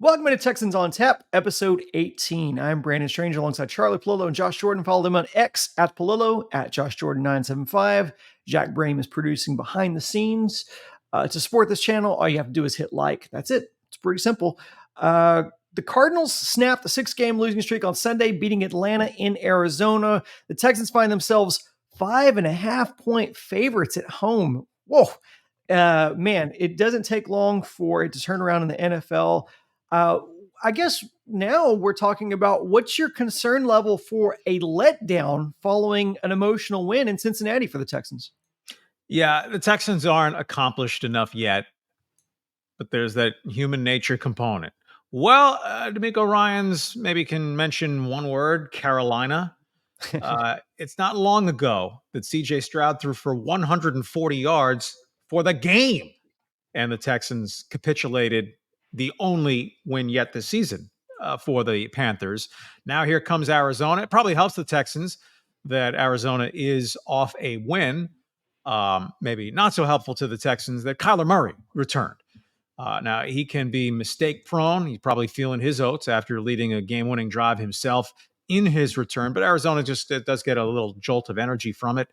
Welcome to Texans on Tap, episode 18. I'm Brandon Strange alongside Charlie Palillo and Josh Jordan. Follow them on X at Palillo, at JoshJordan975. Jack Brame is producing behind the scenes. To support this channel, all you have to do is hit like. That's it. It's pretty simple. The Cardinals snapped a 6-game losing streak on Sunday, beating Atlanta in Arizona. The Texans find themselves 5.5-point favorites at home. Whoa. Man, it doesn't take long for it to turn around in the NFL. Uh, I guess now we're talking about what's your concern level for a letdown following an emotional win in Cincinnati for the Texans? Yeah, the Texans aren't accomplished enough yet, but there's that human nature component. Well, D'Amico Ryans maybe can mention one word, Carolina. It's not long ago that CJ Stroud threw for 140 yards for the game, and the Texans capitulated, the only win yet this season for the Panthers. Now here comes Arizona. It probably helps the Texans that Arizona is off a win. Maybe not so helpful to the Texans that Kyler Murray returned. Now, he can be mistake prone. He's probably feeling his oats after leading a game winning drive himself in his return, but Arizona just does get a little jolt of energy from it.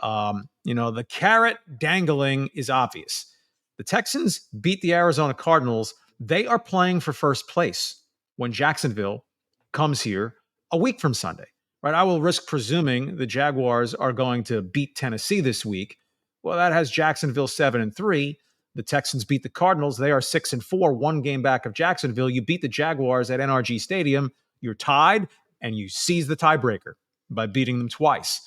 The carrot dangling is obvious. The Texans beat the Arizona Cardinals. They are playing for first place when Jacksonville comes here a week from Sunday, right? I will risk presuming the Jaguars are going to beat Tennessee this week. Well, that has Jacksonville 7-3. The Texans beat the Cardinals. They are 6-4, one game back of Jacksonville. You beat the Jaguars at NRG Stadium. You're tied, and you seize the tiebreaker by beating them twice.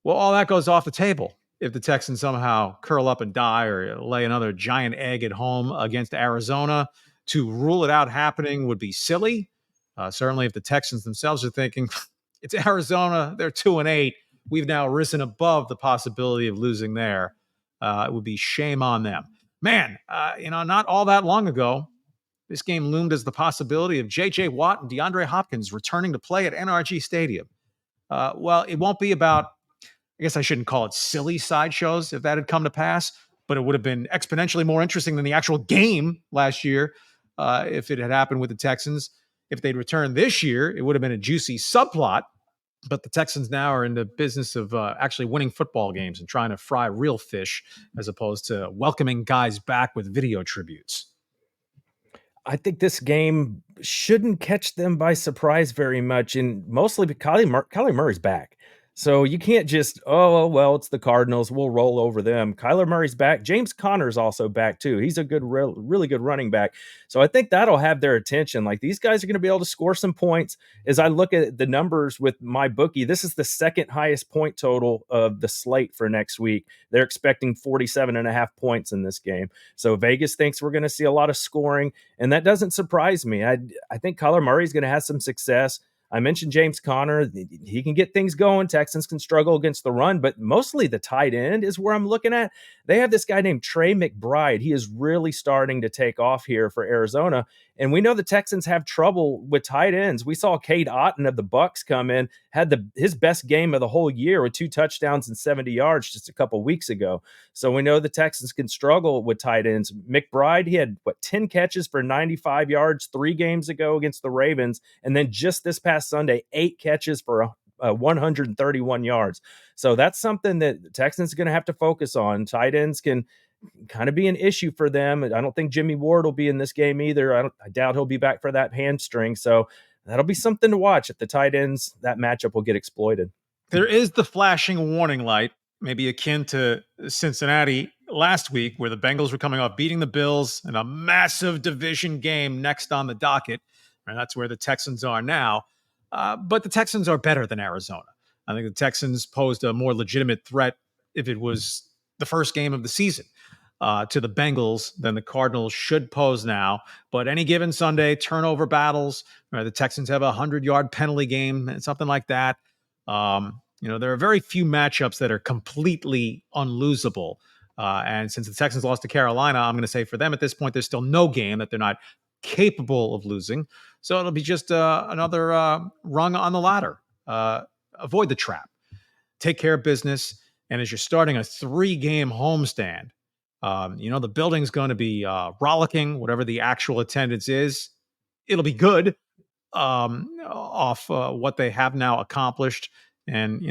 Well, all that goes off the table if the Texans somehow curl up and die or lay another giant egg at home against Arizona. To rule it out happening would be silly. Certainly, if the Texans themselves are thinking, it's Arizona, they're 2-8. We've now risen above the possibility of losing there. It would be shame on them. Man, not all that long ago, this game loomed as the possibility of J.J. Watt and DeAndre Hopkins returning to play at NRG Stadium. Well, it won't be about, I guess I shouldn't call it silly sideshows if that had come to pass, but it would have been exponentially more interesting than the actual game last year if it had happened with the Texans. If they'd returned this year, it would have been a juicy subplot. But the Texans now are in the business of actually winning football games and trying to fry real fish as opposed to welcoming guys back with video tributes. I think this game shouldn't catch them by surprise very much, and mostly because Kyler Murray's back. So you can't just, well, it's the Cardinals, we'll roll over them. Kyler Murray's back. James Conner's also back too. He's a good, really good running back. So I think that'll have their attention. Like, these guys are going to be able to score some points. As I look at the numbers with my bookie, this is the second highest point total of the slate for next week. They're expecting 47.5 points in this game. So Vegas thinks we're going to see a lot of scoring, and that doesn't surprise me. I think Kyler Murray's going to have some success. I mentioned James Conner. He can get things going. Texans can struggle against the run, but mostly the tight end is where I'm looking at. They have this guy named Trey McBride. He is really starting to take off here for Arizona. And we know the Texans have trouble with tight ends. We saw Cade Otton of the Bucs come in, had his best game of the whole year with 2 touchdowns and 70 yards just a couple weeks ago. So we know the Texans can struggle with tight ends. McBride, he had 10 catches for 95 yards 3 games ago against the Ravens. And then just this past Sunday, 8 catches for 131 yards. So that's something that the Texans are going to have to focus on. Tight ends can kind of be an issue for them. I don't think Jimmy Ward will be in this game either. I doubt he'll be back for that hamstring. So that'll be something to watch. If the tight ends, that matchup will get exploited. There is the flashing warning light, maybe akin to Cincinnati last week, where the Bengals were coming off beating the Bills in a massive division game next on the docket. And that's where the Texans are now. But the Texans are better than Arizona. I think the Texans posed a more legitimate threat if it was the first game of the season to the Bengals than the Cardinals should pose now. But any given Sunday, turnover battles, the Texans have a 100-yard penalty game and something like that. There are very few matchups that are completely unlosable. And since the Texans lost to Carolina, I'm going to say for them at this point, there's still no game that they're not capable of losing. So it'll be just another rung on the ladder. Avoid the trap. Take care of business. And as you're starting a 3-game homestand, The building's going to be rollicking, whatever the actual attendance is. It'll be good off what they have now accomplished. And,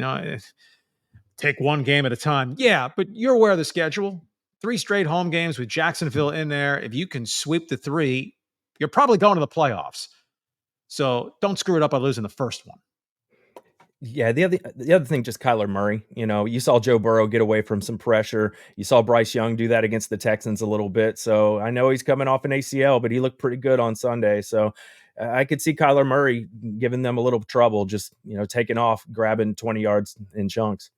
take one game at a time. Yeah, but you're aware of the schedule. 3 straight home games with Jacksonville in there. If you can sweep the 3, you're probably going to the playoffs. So don't screw it up by losing the first one. Yeah, the other thing, just Kyler Murray. You saw Joe Burrow get away from some pressure. You saw Bryce Young do that against the Texans a little bit. So I know he's coming off an ACL, but he looked pretty good on Sunday. So I could see Kyler Murray giving them a little trouble, just taking off, grabbing 20 yards in chunks.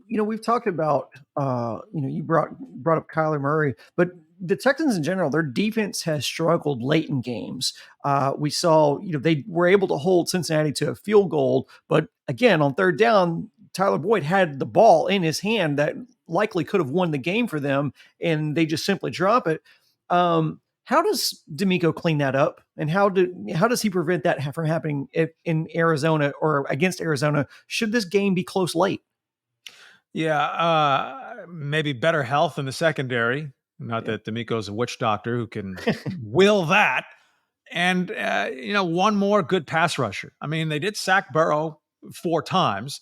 We've talked about, you brought up Kyler Murray, but the Texans in general, their defense has struggled late in games. We saw, they were able to hold Cincinnati to a field goal, but again, on third down, Tyler Boyd had the ball in his hand that likely could have won the game for them, and they just simply drop it. How does D'Amico clean that up, and how does he prevent that from happening in Arizona or against Arizona? Should this game be close late? Yeah, maybe better health in the secondary. Not that D'Amico's a witch doctor who can will that. And, one more good pass rusher. I mean, they did sack Burrow 4 times,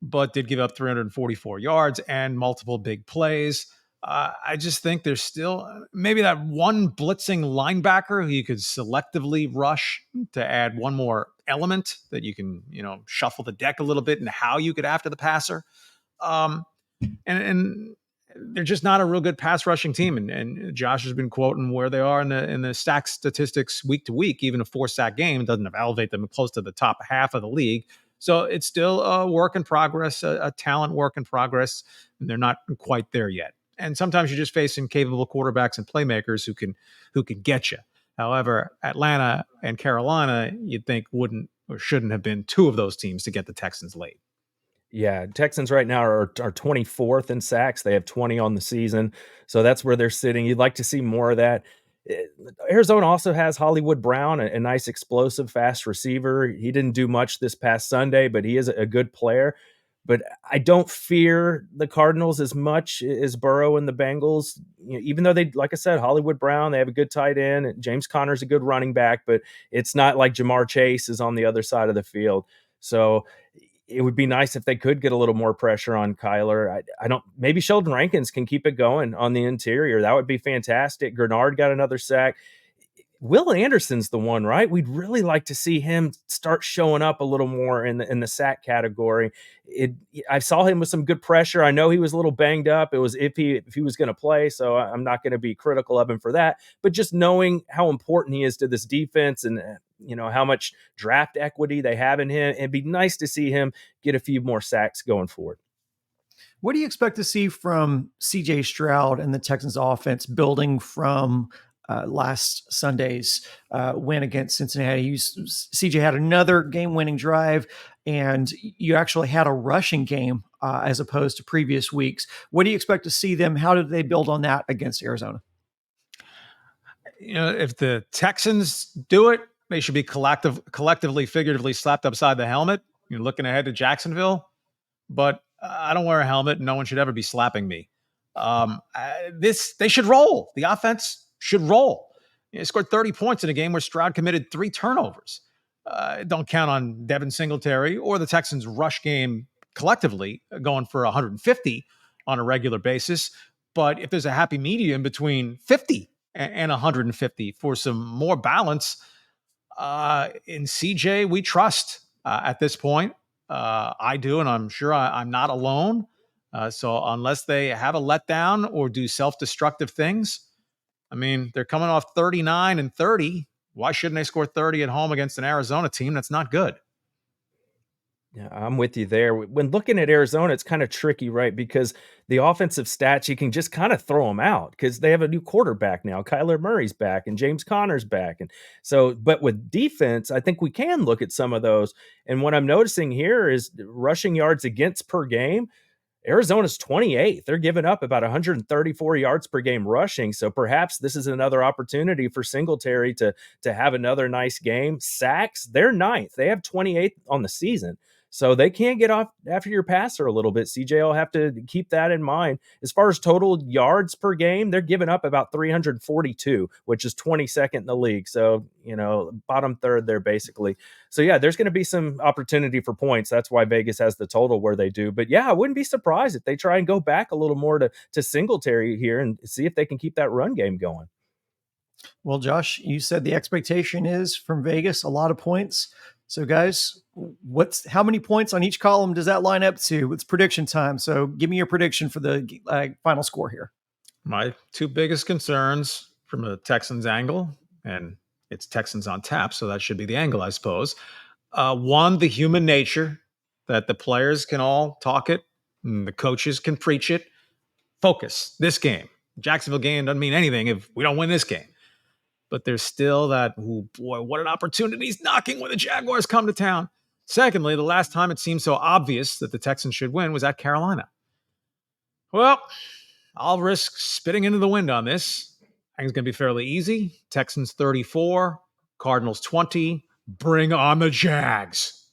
but did give up 344 yards and multiple big plays. I just think there's still maybe that one blitzing linebacker who you could selectively rush to add one more element that you can, shuffle the deck a little bit and how you get after the passer. And they're just not a real good pass rushing team. And Josh has been quoting where they are in the sack statistics week to week. Even a 4-sack game doesn't elevate them close to the top half of the league. So it's still a work in progress, a talent work in progress. And they're not quite there yet. And sometimes you're just facing capable quarterbacks and playmakers who can get you. However, Atlanta and Carolina, you'd think wouldn't or shouldn't have been 2 of those teams to get the Texans late. Yeah, Texans right now are 24th in sacks. They have 20 on the season. So that's where they're sitting. You'd like to see more of that. Arizona also has Hollywood Brown, a nice explosive fast receiver. He didn't do much this past Sunday, but he is a good player. But I don't fear the Cardinals as much as Burrow and the Bengals. Even though they, like I said, Hollywood Brown, they have a good tight end. James Conner's a good running back, but it's not like Jamar Chase is on the other side of the field. So it would be nice if they could get a little more pressure on Kyler. I don't, maybe Sheldon Rankins can keep it going on the interior. That would be fantastic. Grenard got another sack. Will Anderson's the one, right? We'd really like to see him start showing up a little more in the sack category. I saw him with some good pressure. I know he was a little banged up. It was if he was going to play, so I'm not going to be critical of him for that. But just knowing how important he is to this defense and how much draft equity they have in him, it'd be nice to see him get a few more sacks going forward. What do you expect to see from C.J. Stroud and the Texans offense building from last Sunday's win against Cincinnati? CJ had another game-winning drive, and you actually had a rushing game as opposed to previous weeks. What do you expect to see them? How did they build on that against Arizona? If the Texans do it, they should be collectively, figuratively slapped upside the helmet. You're looking ahead to Jacksonville, but I don't wear a helmet. No one should ever be slapping me. They should roll. The offense should roll. He scored 30 points in a game where Stroud committed 3 turnovers. Don't count on Devin Singletary or the Texans' rush game collectively going for 150 on a regular basis. But if there's a happy medium between 50 and 150 for some more balance, in CJ, we trust at this point. I do, and I'm sure I'm not alone. So unless they have a letdown or do self-destructive things, I mean, they're coming off 39 and 30. Why shouldn't they score 30 at home against an Arizona team that's not good? Yeah, I'm with you there. When looking at Arizona, it's kind of tricky, right? Because the offensive stats, you can just kind of throw them out because they have a new quarterback now. Kyler Murray's back and James Conner's back. And so, but with defense, I think we can look at some of those. And what I'm noticing here is rushing yards against per game. Arizona's 28th. They're giving up about 134 yards per game rushing. So perhaps this is another opportunity for Singletary to have another nice game. Sacks, they're 9th. They have 28th on the season. So they can't get off after your passer a little bit. CJ will have to keep that in mind. As far as total yards per game, they're giving up about 342, which is 22nd in the league. So, bottom third there basically. So yeah, there's going to be some opportunity for points. That's why Vegas has the total where they do. But yeah, I wouldn't be surprised if they try and go back a little more to Singletary here and see if they can keep that run game going. Well, Josh, you said the expectation is from Vegas a lot of points. So, guys, how many points on each column does that line up to? It's prediction time. So, give me your prediction for the final score here. My two biggest concerns from a Texans angle, and it's Texans on tap, so that should be the angle, I suppose. One, the human nature that the players can all talk it, and the coaches can preach it. Focus this game. Jacksonville game doesn't mean anything if we don't win this game. But there's still that, oh boy, what an opportunity is knocking when the Jaguars come to town. Secondly, the last time it seemed so obvious that the Texans should win was at Carolina. Well, I'll risk spitting into the wind on this. I think it's going to be fairly easy. Texans 34, Cardinals 20. Bring on the Jags.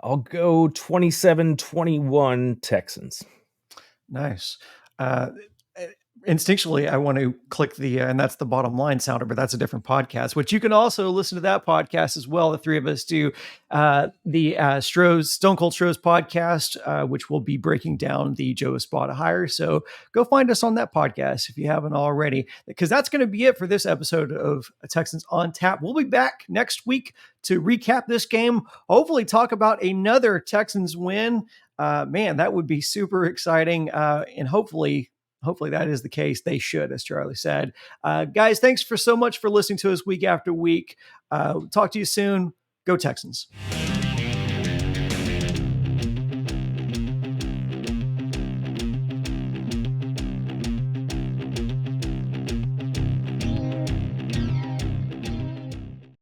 I'll go 27-21 Texans. Nice. Instinctually, I want to click and that's the bottom line sounder, but that's a different podcast, which you can also listen to that podcast as well. The three of us do the Stone Cold Stroh's podcast, which will be breaking down the Joe Espada hire. So go find us on that podcast if you haven't already, because that's going to be it for this episode of Texans on Tap. We'll be back next week to recap this game, hopefully talk about another Texans win. Man, that would be super exciting. And hopefully that is the case. They should, as Charlie said. Guys, thanks so much for listening to us week after week. Talk to you soon. Go Texans.